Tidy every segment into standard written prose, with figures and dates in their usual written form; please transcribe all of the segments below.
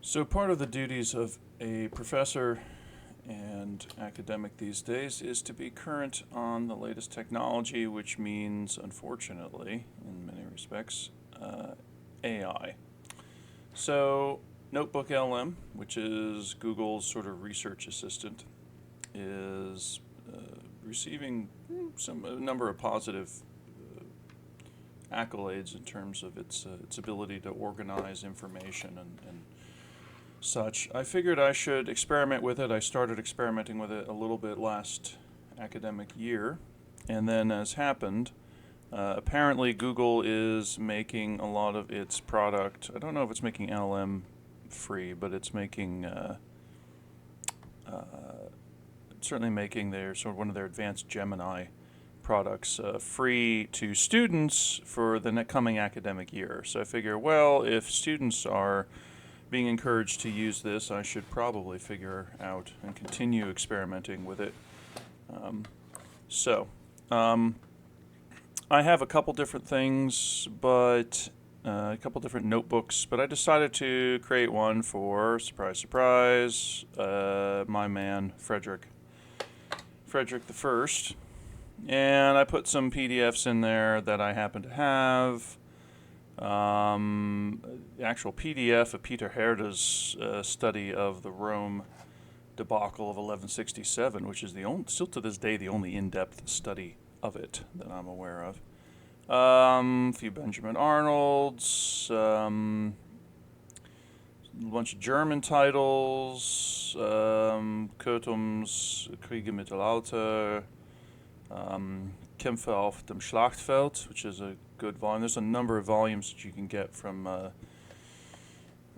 So part of the duties of a professor and academic these days is to be current on the latest technology, which means, unfortunately, in many respects, AI. So NotebookLM, which is Google's sort of research assistant, is receiving a number of positive accolades in terms of its ability to organize information and such. I figured I should experiment with it. I started experimenting with it a little bit last academic year, and then, as happened, apparently Google is making a lot of its product. I don't know if it's making LM free, but it's making certainly making their sort of one of their advanced Gemini products free to students for the coming academic year. So I figure, well, if students are being encouraged to use this, I should probably figure out and continue experimenting with it. I have a couple different things, but a couple different notebooks, but I decided to create one for, surprise, surprise, my man, Frederick the First. And I put some PDFs in there that I happen to have. The actual PDF of Peter Herder's study of the Rome debacle of 1167, which is still to this day the only in-depth study of it that I'm aware of. A few Benjamin Arnolds, a bunch of German titles, Kurtum's Kriege Mittelalter, Kämpfe auf dem Schlachtfeld, which is a good volume. There's a number of volumes that you can get from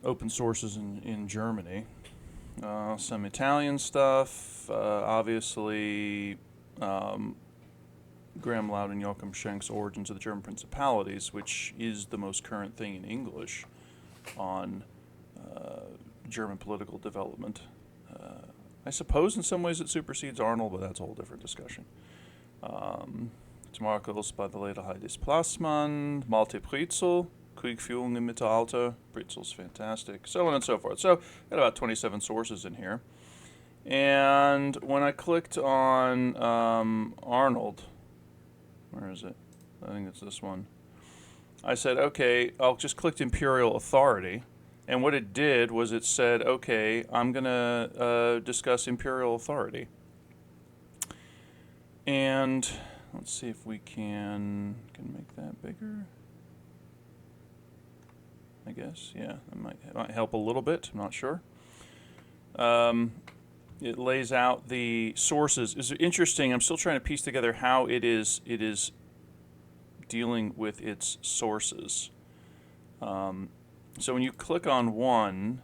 open sources in Germany. Some Italian stuff, obviously Graham Loud and Joachim Schenk's Origins of the German Principalities, which is the most current thing in English on German political development. I suppose in some ways it supersedes Arnold, but that's a whole different discussion. Markels by the later Heidis Plassmann, Malte Pretzel, Kriegführung im Mittelalter. Pretzel's fantastic, so on and so forth. So, got about 27 sources in here. And when I clicked on Arnold, where is it? I think it's this one. I said, okay, I'll just click Imperial Authority. And what it did was it said, okay, I'm going to discuss Imperial Authority. And let's see if we can make that bigger. I guess, yeah, that might help a little bit. I'm not sure. It lays out the sources. It's interesting. I'm still trying to piece together how it is dealing with its sources. So when you click on one,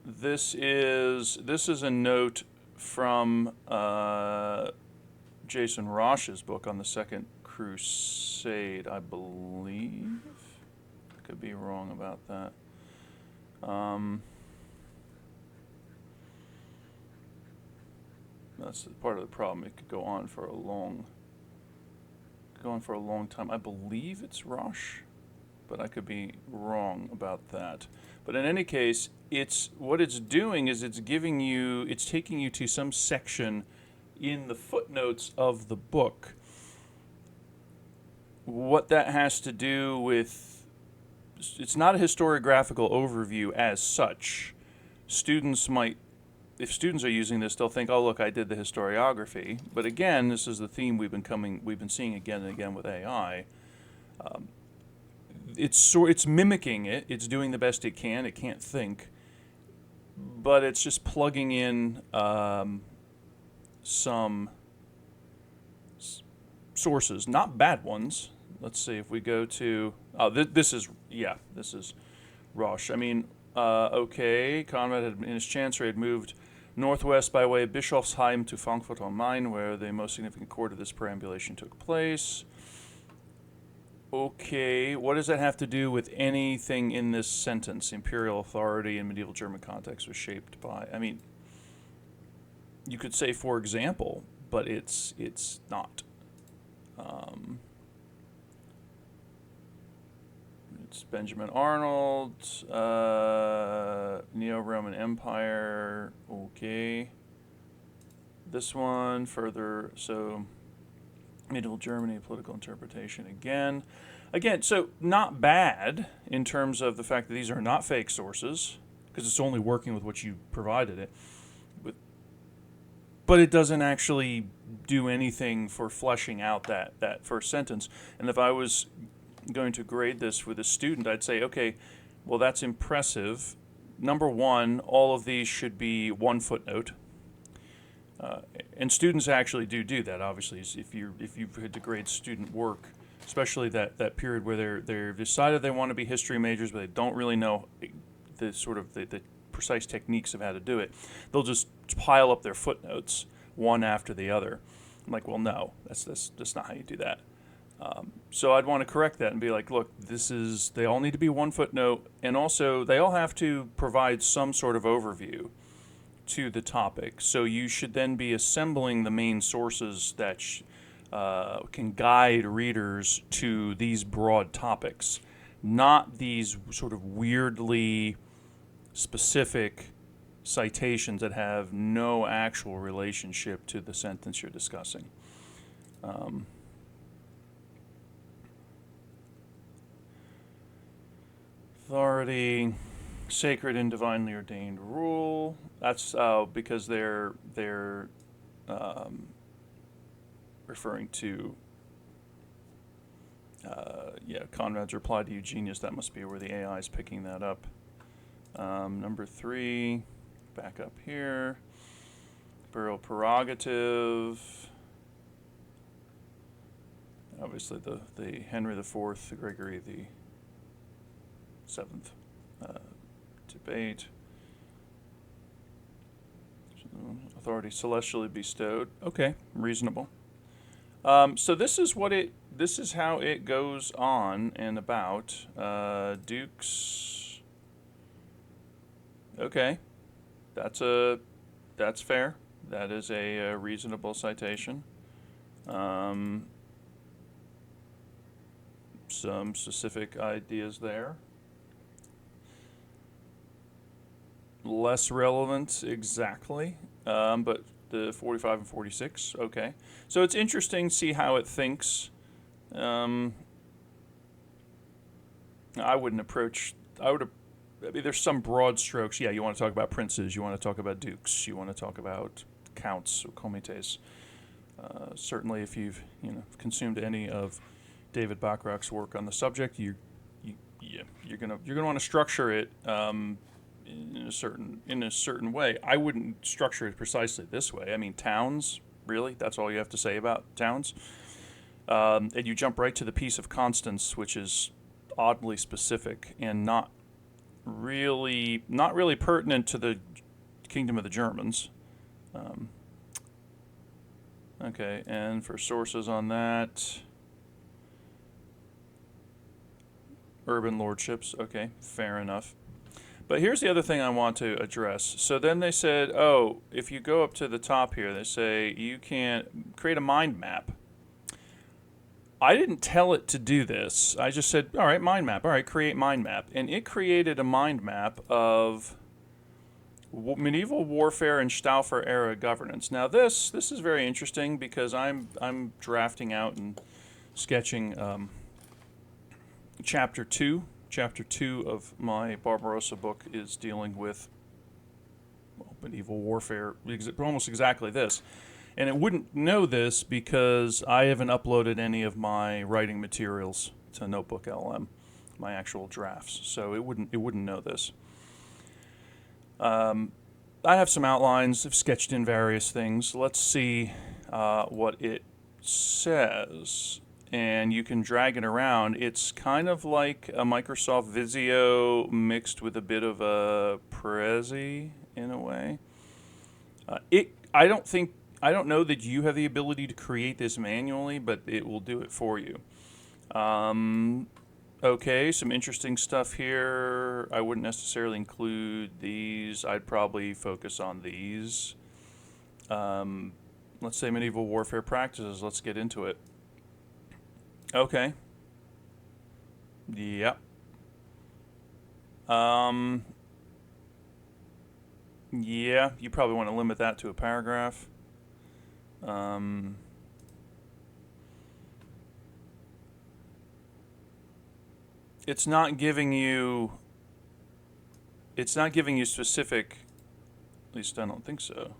this is a note from Jason Rosh's book on the Second Crusade, I believe. I could be wrong about that. That's part of the problem. It could go on for a long time. I believe it's Rosh, but I could be wrong about that. But in any case, what it's doing is it's taking you to some section in the footnotes of the book. What that has to do with, it's not a historiographical overview as such. If students are using this, they'll think, oh, look, I did the historiography. But again, this is the theme we've been seeing again and again with AI. It's mimicking it. It's doing the best it can. It can't think, but it's just plugging in some sources, not bad ones. Let's see if we go to. This is Rosh. I mean, okay. Conrad in his chancery had moved northwest by way of Bischofsheim to Frankfurt am Main, where the most significant court of this perambulation took place. Okay, what does that have to do with anything in this sentence? Imperial authority in medieval German context was shaped by. I mean, you could say, for example, but it's not. It's Benjamin Arnold, Neo-Roman Empire, okay. This one, further, so medieval Germany, political interpretation again. Again, so not bad in terms of the fact that these are not fake sources, because it's only working with what you provided it. But it doesn't actually do anything for fleshing out that first sentence. And if I was going to grade this with a student, I'd say, okay, well, that's impressive. Number one, all of these should be one footnote. And students actually do that, obviously. If you've had to grade student work, especially that period where they're decided they want to be history majors, but they don't really know the precise techniques of how to do it, they'll just pile up their footnotes one after the other. I'm like, well, no, that's not how you do that. So I'd want to correct that and be like, look, they all need to be one footnote, and also they all have to provide some sort of overview to the topic. So you should then be assembling the main sources that can guide readers to these broad topics, not these sort of weirdly specific citations that have no actual relationship to the sentence you're discussing. Authority, sacred and divinely ordained rule. That's because they're referring to Conrad's reply to Eugenius. That must be where the AI is picking that up. Number 3, back up here. Imperial prerogative. Obviously, the Henry IV, the Gregory the Seventh debate. Authority celestially bestowed. Okay, reasonable. So this is how it goes on and about. Dukes. Okay, that's fair. That is a reasonable citation. Some specific ideas there. Less relevant exactly, but the 45 and 46, okay. So it's interesting to see how it thinks. I would there's some broad strokes. Yeah, you want to talk about princes, you want to talk about dukes, you want to talk about counts or comites. Certainly, if you've consumed any of David Bachrach's work on the subject, you're gonna want to structure it in a certain way. I wouldn't structure it precisely this way. I mean, towns, really? That's all you have to say about towns? And you jump right to the Peace of Constance, which is oddly specific and not really pertinent to the Kingdom of the Germans. Okay, and for sources on that, urban lordships. Okay, fair enough. But here's the other thing I want to address. So then they said, oh, if you go up to the top here, they say you can create a mind map. I didn't tell it to do this. I just said, all right, mind map. All right, create mind map. And it created a mind map of medieval warfare and Staufer era governance. Now this is very interesting because I'm drafting out and sketching Chapter 2. Chapter 2 of my Barbarossa book is dealing with medieval warfare, almost exactly this. And it wouldn't know this because I haven't uploaded any of my writing materials to NotebookLM, my actual drafts. So it wouldn't know this. I have some outlines. I've sketched in various things. Let's see what it says. And you can drag it around. It's kind of like a Microsoft Visio mixed with a bit of a Prezi in a way. I don't know that you have the ability to create this manually, but it will do it for you. Okay, some interesting stuff here. I wouldn't necessarily include these. I'd probably focus on these. Let's say medieval warfare practices. Let's get into it. Okay. Yep. Yeah, you probably want to limit that to a paragraph. It's not giving you. It's not giving you specific. At least I don't think so.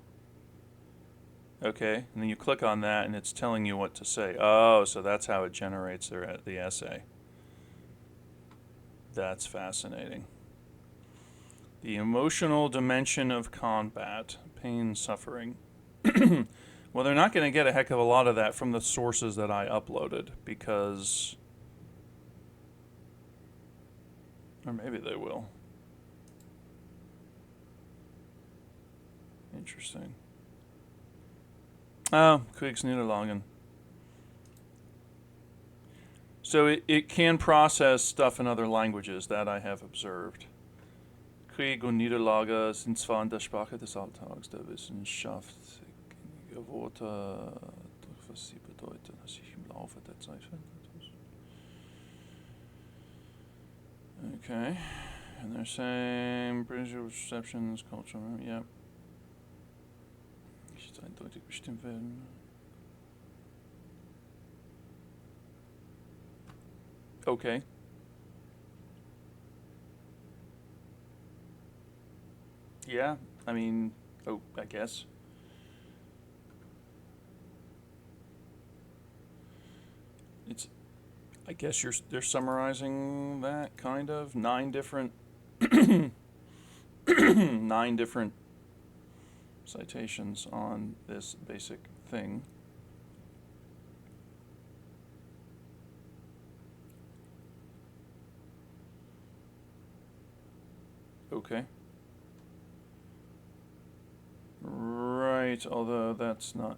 Okay, and then you click on that, and it's telling you what to say. Oh, so that's how it generates the essay. That's fascinating. The emotional dimension of combat, pain, suffering. Well, they're not going to get a heck of a lot of that from the sources that I uploaded because. Or maybe they will. Interesting. Oh, Kriegsniederlagen. So it can process stuff in other languages, that I have observed. Krieg und Niederlage sind zwar in der Sprache des Alltags der Wissenschaft gängige Worte, doch was sie bedeuten, hat sich im Laufe der Zeit verändert. Okay, and they're saying British receptions, culture, yep. Nicht eindeutig bestimmt werden. Okay. Yeah, I mean, oh, I guess. It's, I guess they're summarizing that kind of 9 different, 9 different citations on this basic thing. Okay. Right, although that's not.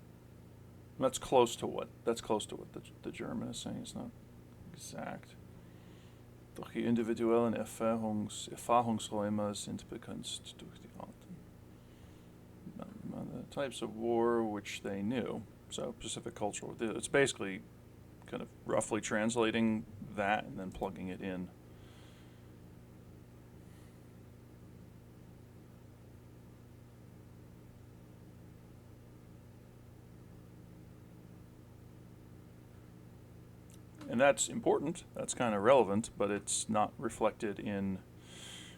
That's close to what the German is saying. It's not exact. Doch die individuellen Erfahrungsräume sind begrenzt durch die Arten. The types of war which they knew. So Pacific cultural. It's basically kind of roughly translating that and then plugging it in. And that's important. That's kind of relevant, but it's not reflected in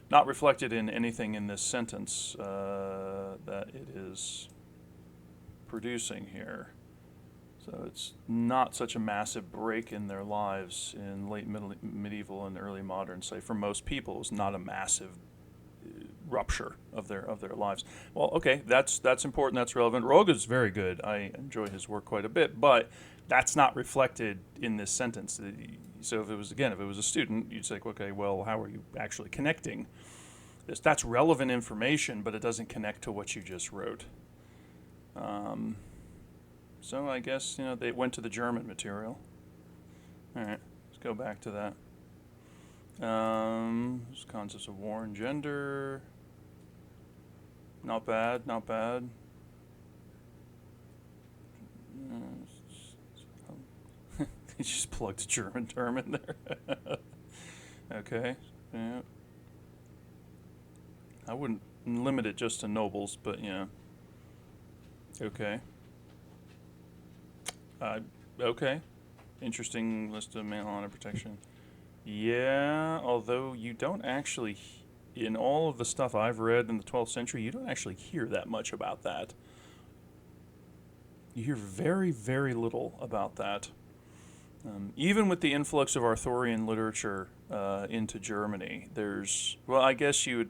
anything in this sentence that it is producing here. So it's not such a massive break in their lives in late medieval and early modern. Say for most people, it's not a massive rupture of their lives. Well, okay, that's important. That's relevant. Roga's very good. I enjoy his work quite a bit, but that's not reflected in this sentence. So if it was a student, you'd say, okay, well, how are you actually connecting this? That's relevant information, but it doesn't connect to what you just wrote. So I guess they went to the German material. All right, let's go back to that. Concepts of war and gender. Not bad, not bad. He just plugged a German term in there. Okay, yeah. I wouldn't limit it just to nobles, but yeah. Okay. Okay. Interesting list of male honor protection. Yeah, although you don't actually, in all of the stuff I've read in the 12th century, you don't actually hear that much about that. You hear very, very little about that. Even with the influx of Arthurian literature into Germany, I guess you'd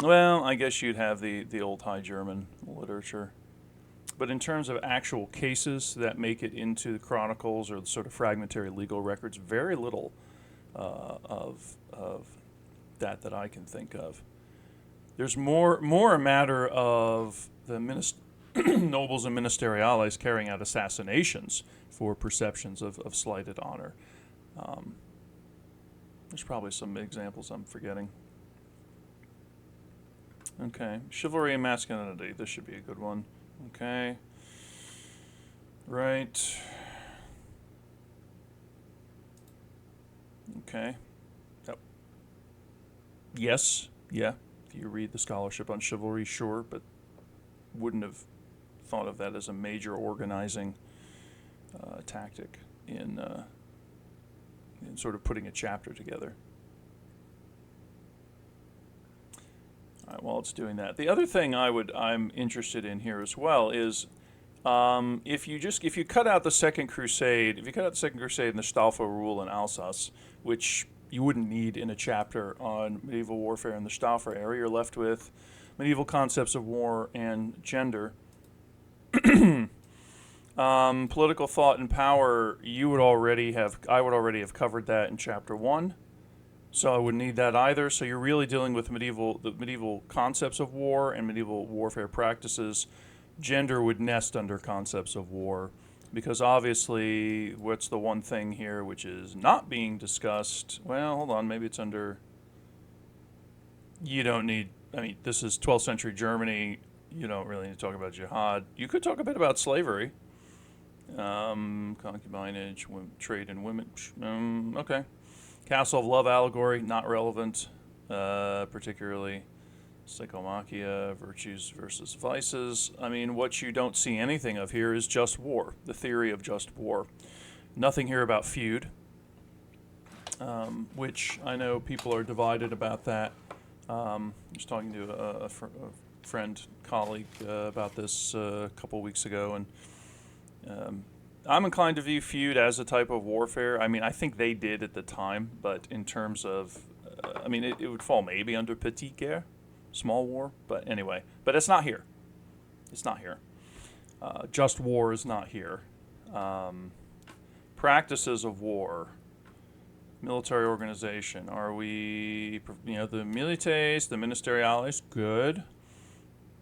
have the old High German literature. But in terms of actual cases that make it into the chronicles or the sort of fragmentary legal records, very little of that I can think of. There's more a matter of the nobles and ministeriales carrying out assassinations for perceptions of slighted honor. There's probably some examples I'm forgetting. Okay, chivalry and masculinity. This should be a good one. Okay. Right. Okay. Yes, yeah. If you read the scholarship on chivalry, sure, but wouldn't have thought of that as a major organizing tactic in sort of putting a chapter together. All right, while it's doing that, the other thing I'm interested in here as well is if you cut out the Second Crusade, if you cut out the Second Crusade and the Staufer rule in Alsace, which you wouldn't need in a chapter on medieval warfare in the Staufer era, you're left with medieval concepts of war and gender. Political thought and power, I would already have covered that in chapter 1, so I wouldn't need that either. So you're really dealing with the medieval concepts of war and medieval warfare practices. Gender would nest under concepts of war, because obviously, what's the one thing here which is not being discussed? Well, hold on, maybe it's under. You don't need. I mean, this is 12th century Germany. You don't really need to talk about jihad. You could talk a bit about slavery, concubinage, trade in women. Okay, Castle of Love allegory, not relevant, particularly. Psychomachia, virtues versus vices. I mean, what you don't see anything of here is just war, the theory of just war. Nothing here about feud, which I know people are divided about that. I was talking to a friend, colleague about this a couple weeks ago, and I'm inclined to view feud as a type of warfare. I mean, I think they did at the time, but in terms of, I mean, it would fall maybe under petite guerre, small war, but anyway. But it's not here. It's not here. Just war is not here. Practices of war, military organization. Are we, the milites, the ministeriales, good.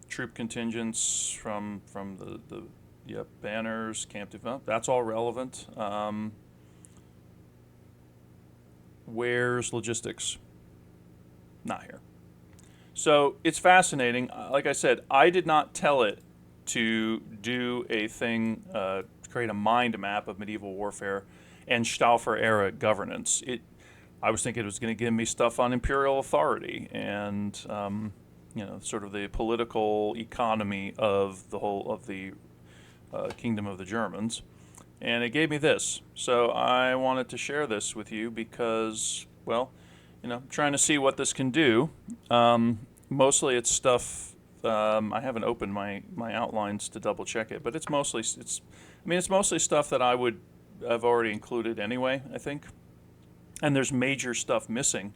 Troop contingents from the banners, Camp de Vent, that's all relevant. Where's logistics? Not here. So it's fascinating. Like I said, I did not tell it to do a thing, create a mind map of medieval warfare and Staufer era governance. I was thinking it was going to give me stuff on imperial authority and sort of the political economy of the Kingdom of the Germans, and it gave me this. So I wanted to share this with you because, well, I'm trying to see what this can do. Mostly it's stuff, I haven't opened my outlines to double check it, but it's mostly stuff that I've already included anyway, I think. And there's major stuff missing,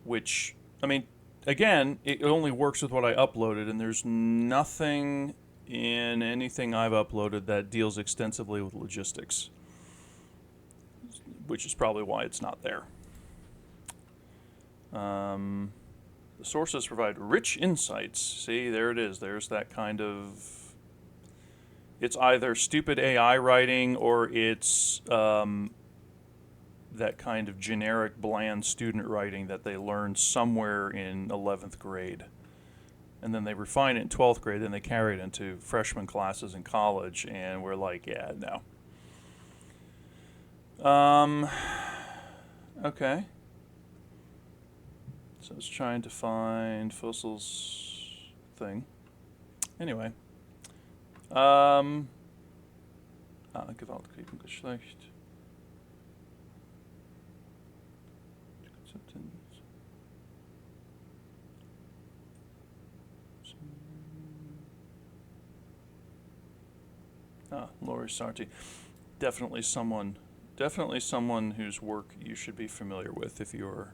which, I mean, again, it only works with what I uploaded, and there's nothing in anything I've uploaded that deals extensively with logistics, which is probably why it's not there. The sources provide rich insights. See, there it is. There's that kind of... It's either stupid AI writing or it's that kind of generic, bland student writing that they learned somewhere in 11th grade. And then they refine it in 12th grade, then they carry it into freshman classes in college, and we're like, yeah, no. Okay. So it's trying to find Fussel's thing. Anyway. Gewalt, Krieg und Geschlecht. Laurie Sarti. Definitely someone whose work you should be familiar with if you're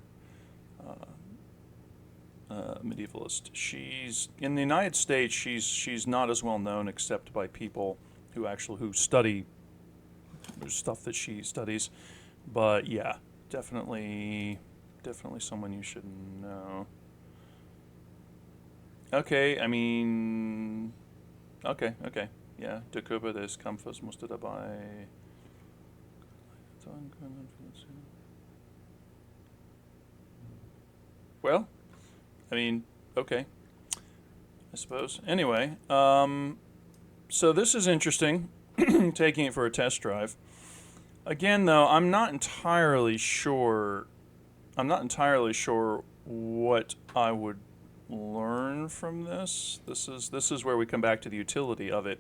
medievalist. She's in the United States. She's not as well known except by people who study stuff that she studies. But yeah, definitely someone you should know. Okay, I mean, okay. Ja, der Körper des Kampfes musste dabei. Well, I mean, okay, I suppose. Anyway, so this is interesting, taking it for a test drive. Again, though, I'm not entirely sure what I would learn from this. This is where we come back to the utility of it.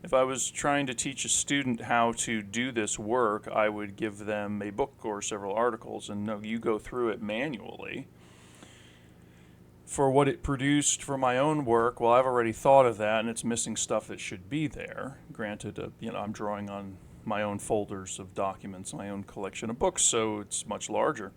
If I was trying to teach a student how to do this work, I would give them a book or several articles and no, you go through it manually. For what it produced for my own work, well, I've already thought of that, and it's missing stuff that should be there. Granted, I'm drawing on my own folders of documents, my own collection of books, so it's much larger.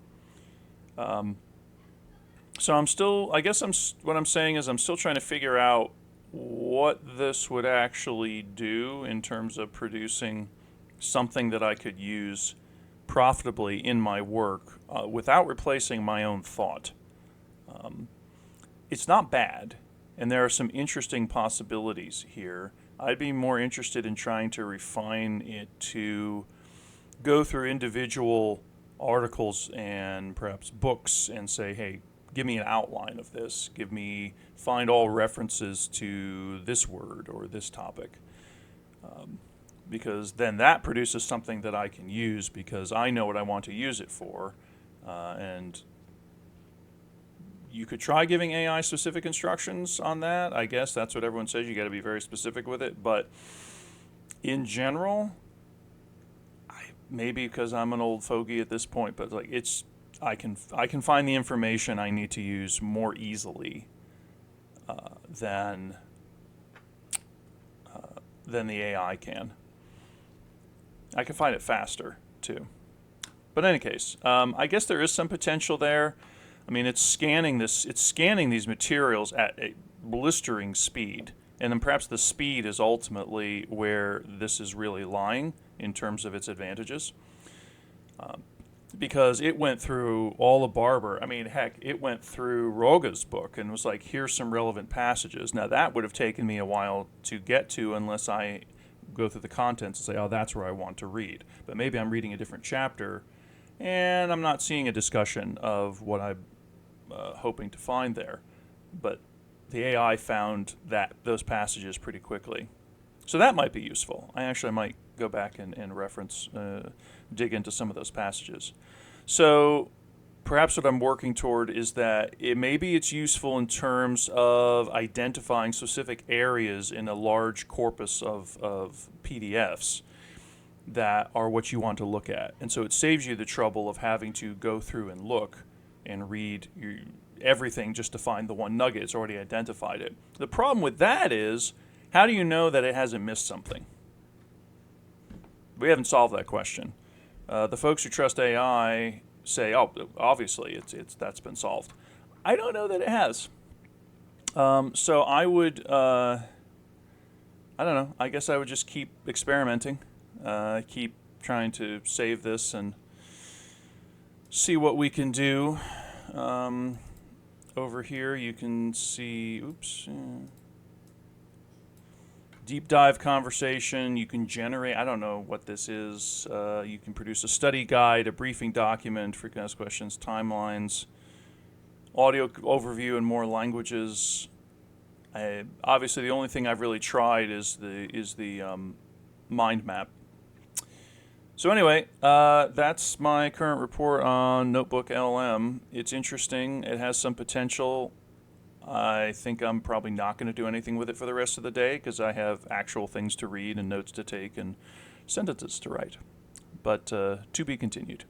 So I'm still, I guess what I'm saying is I'm still trying to figure out what this would actually do in terms of producing something that I could use profitably in my work without replacing my own thought. It's not bad, and there are some interesting possibilities here. I'd be more interested in trying to refine it to go through individual articles and perhaps books and say, hey, give me an outline of this. Find all references to this word or this topic. Because then that produces something that I can use because I know what I want to use it for. And you could try giving AI specific instructions on that. I guess that's what everyone says. You got to be very specific with it. But in general, maybe because I'm an old fogey at this point, but like I can find the information I need to use more easily than the AI can. I can find it faster too. But in any case, I guess there is some potential there. I mean, it's scanning these materials at a blistering speed, and then perhaps the speed is ultimately where this is really lying in terms of its advantages. Because it went through all of Barber. I mean, heck, it went through Roga's book and was like, here's some relevant passages. Now, that would have taken me a while to get to unless I go through the contents and say, oh, that's where I want to read. But maybe I'm reading a different chapter, and I'm not seeing a discussion of what I'm hoping to find there. But the AI found those passages pretty quickly. So that might be useful. I might go back and reference, dig into some of those passages. So perhaps what I'm working toward is that maybe it's useful in terms of identifying specific areas in a large corpus of PDFs that are what you want to look at. And so it saves you the trouble of having to go through and look and read everything just to find the one nugget. It's already identified it. The problem with that is, how do you know that it hasn't missed something? We haven't solved that question. The folks who trust AI say, oh, obviously that's been solved. I don't know that it has. So I would, I don't know, I guess I would just keep experimenting, keep trying to save this and see what we can do. Over here you can see, deep dive conversation. You can generate, I don't know what this is. You can produce a study guide, a briefing document, frequently asked questions, timelines, audio overview in more languages. Obviously, the only thing I've really tried is the mind map. So anyway, that's my current report on NotebookLM. It's interesting. It has some potential. I think I'm probably not going to do anything with it for the rest of the day because I have actual things to read and notes to take and sentences to write. But to be continued.